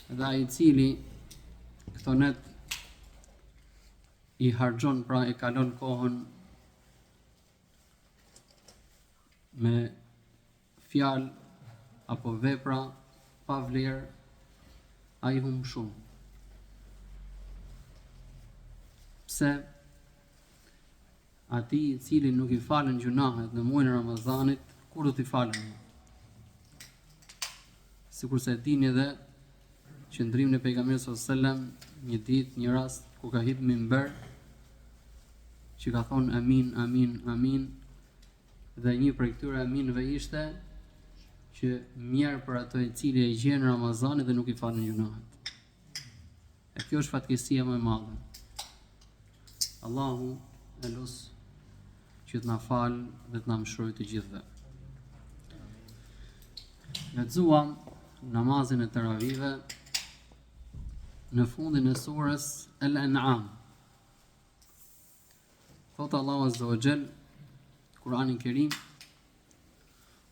Dhe ai I cili këto net I harxhon, pra e kalon kohën me fjalë apo vepra pa vlerë, ai humb shumë. Pse? Ati I cili nuk I falen gjunahet në muajin e Ramazanit, kur do t'i falen? Sikurse e dini edhe qëndrimin e pejgamberit sallallahu alajhi wasallam, një ditë, një rast ku ka hyrë në minber, që ka thonë amin, amin, amin, dhe një prej këtyre aminëve ishte që mjerë për ato I cili e gjen Ramazanin dhe nuk I falen gjunahet. E kjo është fatkeqësia më e madhe. Allahu e lut që të na falë dhe të na mëshirojë të gjithëve. Lexuam namazin e teravive në fundin e surës Al-An'am. Thotë Allahu Azza wa Jall, Kur'anin Kerim,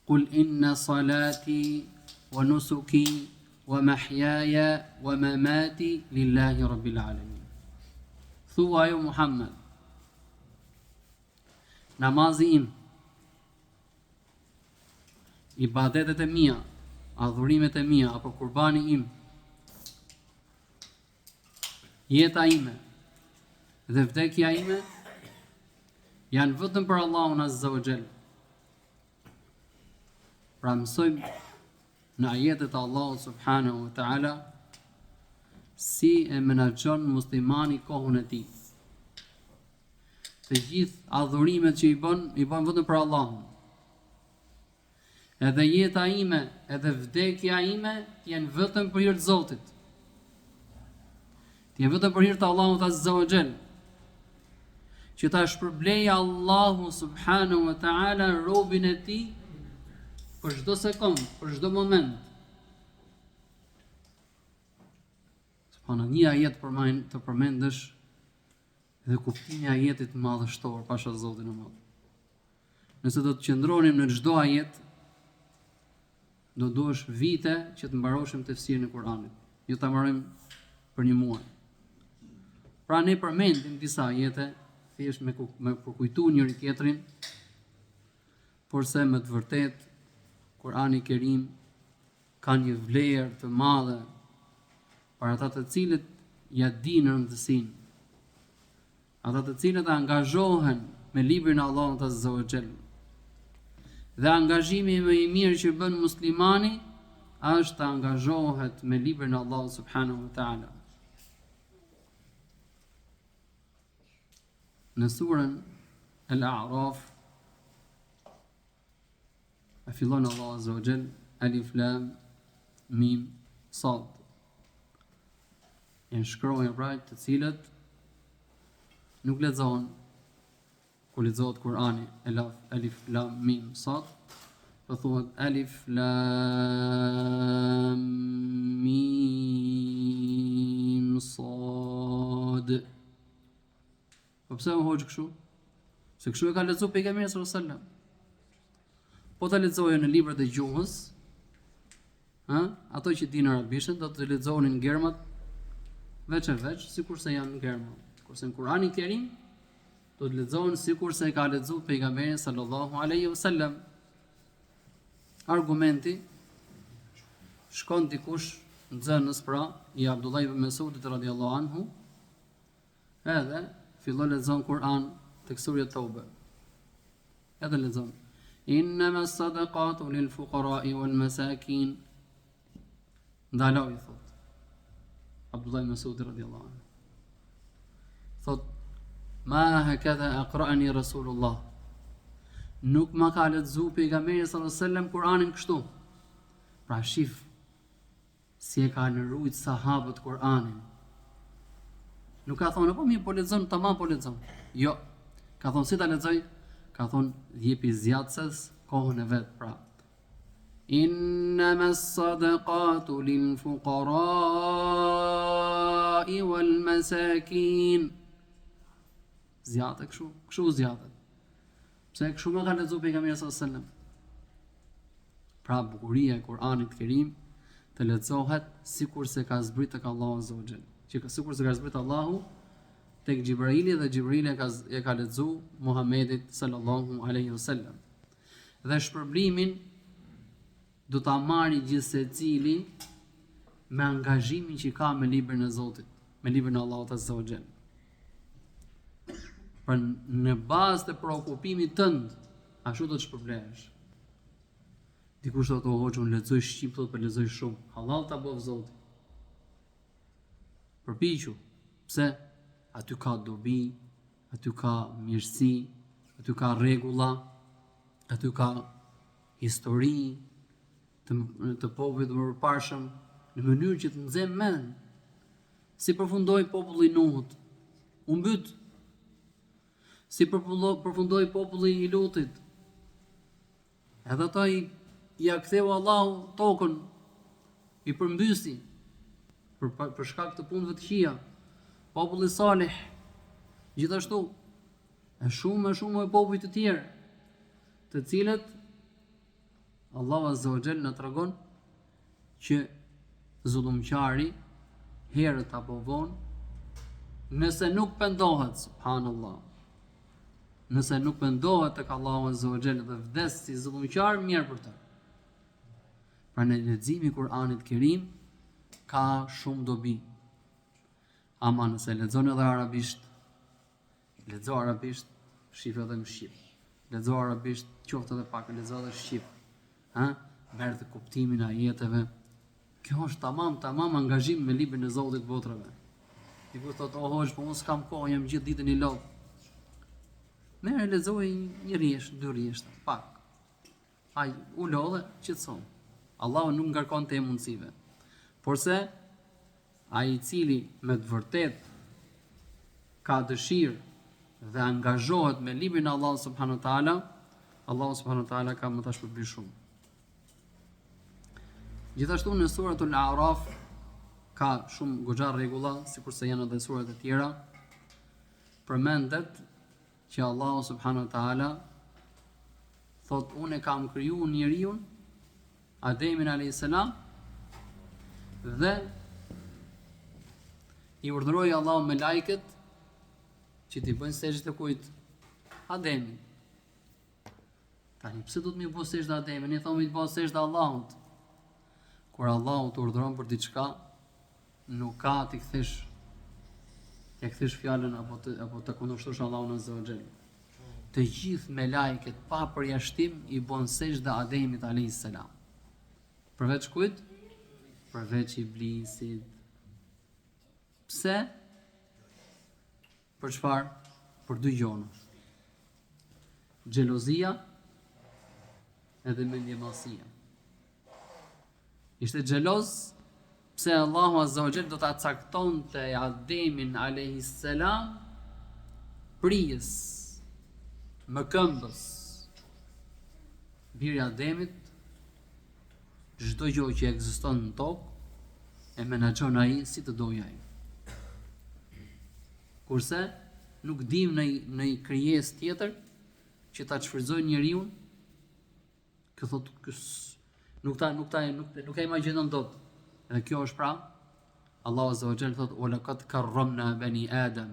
Qul inna salati wa nusuki wa mahyaya wa mamati lillahi rabbil alamin. Thua jo Muhammed, namazi im, ibadetet e mia, adhurimet e mia apo kurbani im, jeta ime dhe vdekja ime janë vetëm për Allahun Azza wa Jall. Pra mësojmë në ajetet e Allahut subhanahu wa ta'ala si e menaxhon muslimani kohën e tij. Të gjithë adhurimet që I bën vetëm për Allahun. Edhe jeta ime, edhe vdekja ime janë vetëm për hir të Zotit. Janë vetëm për hir të Allahut Azza wa Jall. Që ta shpërblej Allahu subhanahu wa ta'ala robin e tij për çdo sekond, për çdo moment. Subhanallah, një ajet të përmendësh dhe kuptimi I ajetit madhështor, pasha Zotin e madh. Nëse do të qëndronim në çdo ajet, do duhesh vite që të mbaroshim tefsirin e Kuranit. Jo ta mbarojmë për një muaj. Pra ne përmendim disa ajete thjesht me përkujtu njëri tjetrin, porse me të vërtet Kurani I Kerim ka një vlerë të madhe për ata të cilët ja dinë rëndësinë, ata të cilët angazhohen me librin e Allahut Azza wa Jall. Dhe angazhimi më I mirë që bën muslimani është të angazhohet me librin e Allahut subhanahu wa ta'ala. Në surën Al-A'raf e fillon Allahu Azza wa Jall, Alif Lam Mim Sad. Janë shkronja pra të cilët nuk lexohen kur lexohet Kurani, Alif Lam Mim Sad, po thuhet Alif Lam Mim Sad. Po pse më hoqë kështu? Se kështu e ka lexuar pejgamberi sallallahu alajhi wasallam. Po ta lexojë në librat e gjuhës, ato që dinë arabishën do të lexonin germat veç e veç, sikurse janë germa. Kurse në Kur'anin Kerim do të lexohen sikurse e ka lexuar pejgamberi sallallahu alajhi wasallam. Argumenti shkon dikush nxënës pra I Abdullah ibn Mesudit radhiyallahu anhu, edhe fillon lexon Kur'an tek surja Tauba. Edhe lexon Innama as-sadaqatu lil fuqara'i wal masakin. Ndaloi thot Abdullah ibn Mesud radhiyallahu anhu. Thot ma hakadha aqra'ani Rasulullah. Nuk ma ka lexuar pejgamberi sallallahu alaihi wasallam Kur'anin kështu. Pra shif si e ka ndërruajt sahabët Kur'anin. Nuk ka thonë, po mirë, po lexon, tamam po lexon. Jo. Ka thonë si ta lexoj? Ka thonë jepi zjatëses kohën e vet, pra. Innama as-sadaqatu lil fuqara'i wal masakin. Zjatë kështu zjatë. Pse kështu më ka lexuar pejgamberi sallallahu alajhi wasallam. Pra bukuria e Kur'anit Kerim të lexohet sikur se ka zbrit tek Allahu Azza wa Jall. Që sikur se ka zbrit Allahu tek Gjibrili dhe Gjibrili e ka lexu Muhamedit sallallahu alaihi wasallam. Dhe shpërblimin do ta marrë gjithsecili me angazhimin që ka me librin e Zotit, me librin e Allahut Azza wa Jall. Për në bazë të preokupimit tënd, ashtu do të shpërblehesh. Dikush do të hoxhë, unë lexoj shqip, thotë për lexoj shumë. Halal ta bëv Zoti. Përpiqu. Pse? Aty ka dobi, aty ka mirësi, aty ka rregulla, aty ka histori të popullit të mëparshëm në mënyrë që të nxjerr mend. Si përfundoi populli i Nuhut? U mbyt. Si përfundoi populli i Lutit? Edhe ata ja ktheu Allahu tokën, i përmbysi për shkak të punëve të këqija. Populli Salih, gjithashtu, e shumë e popujt të tjerë, të cilët Allahu Azza wa Jall na tregon që zullumqari herët apo vonë, nëse nuk pendohet, subhanallahu, nëse nuk pendohet tek Allahu Azza wa Jall dhe vdes si zullumqar, mirë për të. Pra në leximi i Kur'anit Kerim ka shumë dobi. Ama nëse lexon edhe arabisht, lexo arabisht, shif edhe në shqip. Lexo arabisht, qoftë edhe pak, lexo edhe shqip. Merr të kuptimin e ajeteve. Kjo është tamam angazhim me librin e Zotit botrave. Dikur thotë, "O hoxh, po unë s'kam kohë, jam gjithë ditën i lodh." Merr lexoj një rresht, dy rresht, pak. Ai u lodhe, qetson. Allahu nuk ngarkon te mundësive. Porse ai i cili me të vërtet ka dëshirë dhe angazhohet me librin e Allahut subhanahu wa taala, Allahu subhanahu wa taala ka më ta shpërblyj shumë. Gjithashtu në suratul A'raf ka shumë goxha rregulla, sikurse janë edhe surat e tjera. Përmendet që Allahu subhanahu wa taala thot, unë kam kriju njeriu Ademin alayhis salam dhe i urdhëroi Allahu me lajket që t'i bëjnë sejdë të kujt? Ademit. Tani pse do të më bëj sejdë Ademit? Ne thonë të bëj sejdë Allahut. Kur Allahu të urdhëron për diçka, nuk ka t'i kthesh fjalën apo të kundërshtosh Allahun Azza wa Jall. Të gjithë me lajket pa përjashtim i bën sejdë Ademit alayhis salam. Përveç kujt? Përveç Iblisit. Pse? Për çfarë? Për dy gjona. Xhelozia edhe mendjemallësia. Ishte xheloz pse Allahu Azza wa Jall do ta caktonte Ademin alayhis salam prijes, më këmbës. Biri Ademit, çdo gjë që ekziston në tokë e menaxhon ai si të dojë ai. Kurse nuk dim në një krijesë tjetër që ta çfryzojë njeriu, që thotë nuk e imagjinon dot. Edhe kjo është pra Allahu Azza wa Jall thotë, "Wa laqad karramna bani Adam."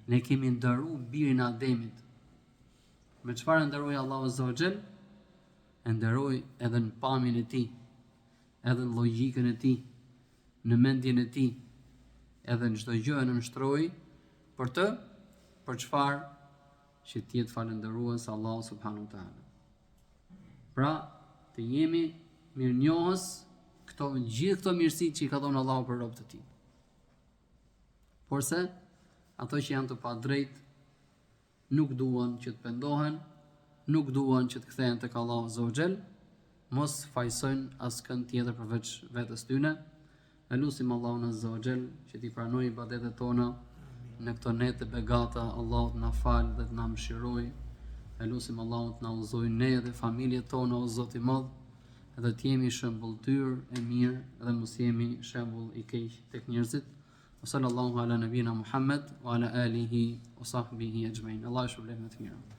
Ne kemi nderuar birin e Ademit. Me çfarë nderoi Allahu Azza wa Jall? E nderoi edhe në pamjen e tij, edhe në logjikën e tij, në mendjen e tij, edhe në çdo gjë e nënshtroi për çfarë? Që të jetë falëndërues Allahu subhanahu wa taala. Pra, të jemi mirënjohës gjithë këto mirësi që i ka dhënë Allahu për robët e tij. Porse ato që janë të padrejt nuk duan që të pendohen, nuk duan që të kthehen tek Allahu Azza wa Jall, mos fajsojnë askën tjetër përveç vetes tyre. Elusim Allahun Azza wa Jall që t'i pranojë ibadetet tona në këto nete begata. Allahu të na falë dhe të na mëshirojë. Elusim Allahun të na udhëzojë ne dhe familjet tona, o Zot i Madh, edhe të jemi shembulltyr e mirë dhe mos jemi shembull i keq tek njerëzit. Sallallahu ala nabina Muhammad wa ala alihi wa sahbihi ajma'in. Allah shpëlbej me të mirë.